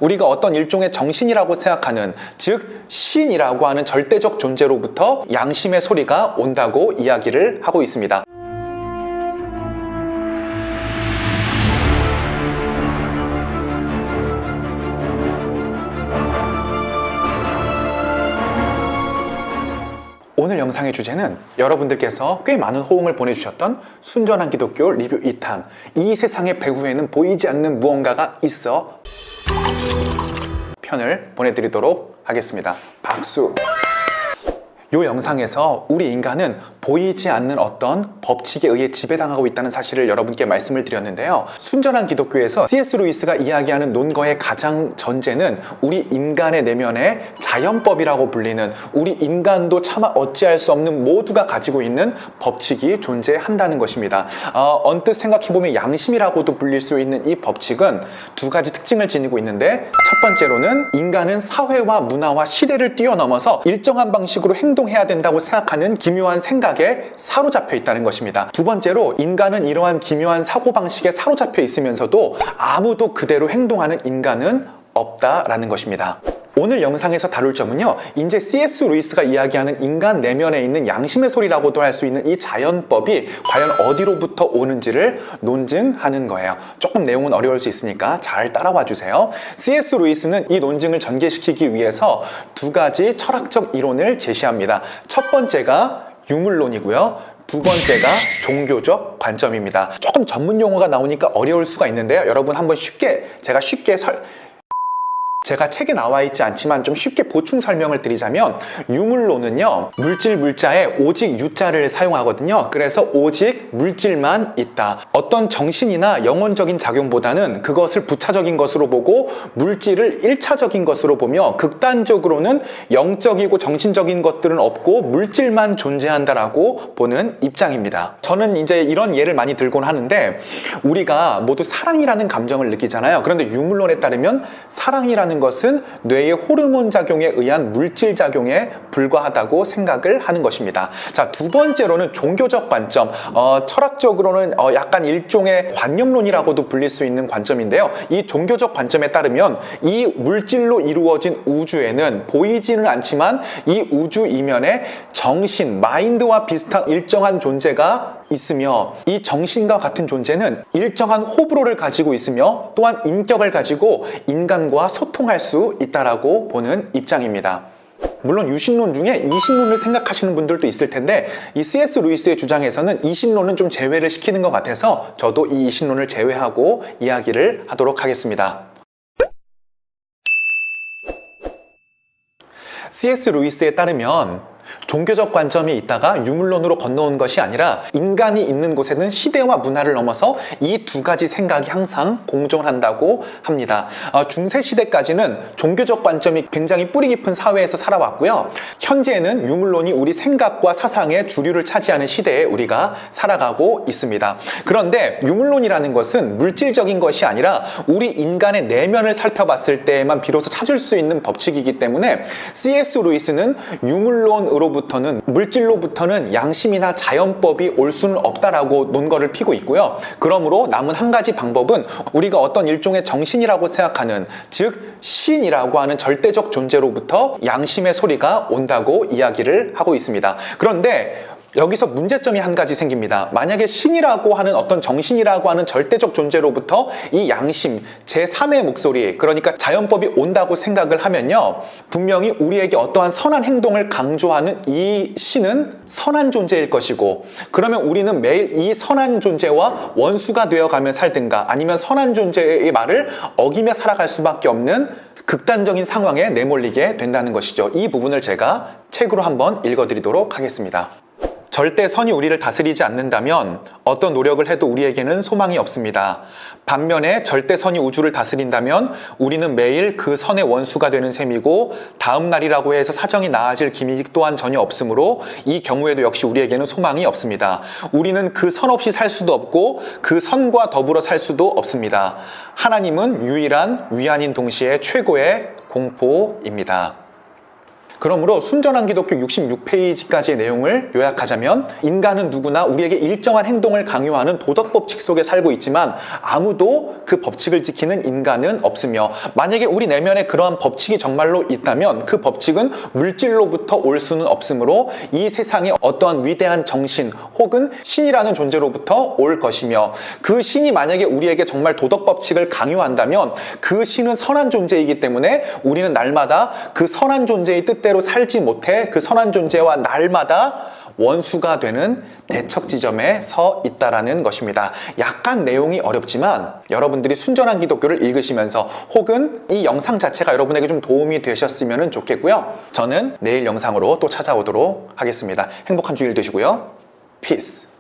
우리가 어떤 일종의 정신이라고 생각하는, 즉 신이라고 하는 절대적 존재로부터 양심의 소리가 온다고 이야기를 하고 있습니다. 오늘 영상의 주제는 여러분들께서 꽤 많은 호응을 보내주셨던 순전한 기독교 리뷰 2탄, 이 세상의 배후에는 보이지 않는 무언가가 있어 편을 보내드리도록 하겠습니다. 박수! 이 영상에서 우리 인간은 보이지 않는 어떤 법칙에 의해 지배당하고 있다는 사실을 여러분께 말씀을 드렸는데요. 순전한 기독교에서 C.S. 루이스가 이야기하는 논거의 가장 전제는 우리 인간의 내면의 자연법이라고 불리는, 우리 인간도 차마 어찌할 수 없는 모두가 가지고 있는 법칙이 존재한다는 것입니다. 언뜻 생각해보면 양심이라고도 불릴 수 있는 이 법칙은 두 가지 특징을 지니고 있는데, 첫 번째로는 인간은 사회와 문화와 시대를 뛰어넘어서 일정한 방식으로 행동해야 된다고 생각하는 기묘한 생각에 사로잡혀 있다는 것입니다. 두 번째로, 인간은 이러한 기묘한 사고방식에 사로잡혀 있으면서도 아무도 그대로 행동하는 인간은 없다라는 것입니다. 오늘 영상에서 다룰 점은요, 이제 C.S. 루이스가 이야기하는 인간 내면에 있는 양심의 소리라고도 할 수 있는 이 자연법이 과연 어디로부터 오는지를 논증하는 거예요. 조금 내용은 어려울 수 있으니까 잘 따라와 주세요. C.S. 루이스는 이 논증을 전개시키기 위해서 두 가지 철학적 이론을 제시합니다. 첫 번째가 유물론이고요. 두 번째가 종교적 관점입니다. 조금 전문 용어가 나오니까 어려울 수가 있는데요. 여러분 한번 제가 책에 나와 있지 않지만 좀 쉽게 보충 설명을 드리자면, 유물론은요, 물자에 오직 유자를 사용하거든요. 그래서 오직 물질만 있다. 어떤 정신이나 영혼적인 작용보다는 그것을 부차적인 것으로 보고 물질을 1차적인 것으로 보며, 극단적으로는 영적이고 정신적인 것들은 없고 물질만 존재한다라고 보는 입장입니다. 저는 이제 이런 예를 많이 들곤 하는데, 우리가 모두 사랑이라는 감정을 느끼잖아요. 그런데 유물론에 따르면 사랑이라는 것은 뇌의 호르몬 작용에 의한 물질 작용에 불과하다고 생각을 하는 것입니다. 자, 두 번째로는 종교적 관점, 철학적으로는 약간 일종의 관념론이라고도 불릴 수 있는 관점인데요. 이 종교적 관점에 따르면 이 물질로 이루어진 우주에는 보이지는 않지만 이 우주 이면에 정신, 마인드와 비슷한 일정한 존재가 있으며, 이 정신과 같은 존재는 일정한 호불호를 가지고 있으며 또한 인격을 가지고 인간과 소통할 수 있다라고 보는 입장입니다. 물론 유신론 중에 이신론을 생각하시는 분들도 있을 텐데, 이 C.S. 루이스의 주장에서는 이신론은 좀 제외를 시키는 것 같아서 저도 이 이신론을 제외하고 이야기를 하도록 하겠습니다. C.S. 루이스에 따르면 종교적 관점이 있다가 유물론으로 건너온 것이 아니라, 인간이 있는 곳에는 시대와 문화를 넘어서 이 두 가지 생각이 항상 공존한다고 합니다. 중세시대까지는 종교적 관점이 굉장히 뿌리 깊은 사회에서 살아왔고요. 현재는 유물론이 우리 생각과 사상의 주류를 차지하는 시대에 우리가 살아가고 있습니다. 그런데 유물론이라는 것은 물질적인 것이 아니라 우리 인간의 내면을 살펴봤을 때에만 비로소 찾을 수 있는 법칙이기 때문에, C.S. 루이스는 유물론으로부터는, 물질로부터는 양심이나 자연법이 올 수는 없다라고 논거를 피고 있고요. 그러므로 남은 한 가지 방법은 우리가 어떤 일종의 정신이라고 생각하는, 즉 신이라고 하는 절대적 존재로부터 양심의 소리가 온다고 이야기를 하고 있습니다. 그런데 여기서 문제점이 한 가지 생깁니다. 만약에 신이라고 하는, 어떤 정신이라고 하는 절대적 존재로부터 이 양심, 제3의 목소리, 그러니까 자연법이 온다고 생각을 하면요, 분명히 우리에게 어떠한 선한 행동을 강조하는 이 신은 선한 존재일 것이고, 그러면 우리는 매일 이 선한 존재와 원수가 되어가며 살든가, 아니면 선한 존재의 말을 어기며 살아갈 수밖에 없는 극단적인 상황에 내몰리게 된다는 것이죠. 이 부분을 제가 책으로 한번 읽어드리도록 하겠습니다. 절대 선이 우리를 다스리지 않는다면 어떤 노력을 해도 우리에게는 소망이 없습니다. 반면에 절대 선이 우주를 다스린다면 우리는 매일 그 선의 원수가 되는 셈이고, 다음 날이라고 해서 사정이 나아질 기미 또한 전혀 없으므로 이 경우에도 역시 우리에게는 소망이 없습니다. 우리는 그 선 없이 살 수도 없고 그 선과 더불어 살 수도 없습니다. 하나님은 유일한 위안인 동시에 최고의 공포입니다. 그러므로 순전한 기독교 66페이지까지의 내용을 요약하자면 인간은 누구나 우리에게 일정한 행동을 강요하는 도덕 법칙 속에 살고 있지만 아무도 그 법칙을 지키는 인간은 없으며 만약에 우리 내면에 그러한 법칙이 정말로 있다면 그 법칙은 물질로부터 올 수는 없으므로 이 세상에 어떠한 위대한 정신 혹은 신이라는 존재로부터 올 것이며 그 신이 만약에 우리에게 정말 도덕 법칙을 강요한다면 그 신은 선한 존재이기 때문에 우리는 날마다 그 선한 존재의 뜻대로 살지 못해 그 선한 존재와 날마다 원수가 되는 대척 지점에 서 있다라는 것입니다. 약간 내용이 어렵지만 여러분들이 순전한 기독교를 읽으시면서 혹은 이 영상 자체가 여러분에게 좀 도움이 되셨으면 좋겠고요. 저는 내일 영상으로 또 찾아오도록 하겠습니다. 행복한 주일 되시고요. 피스.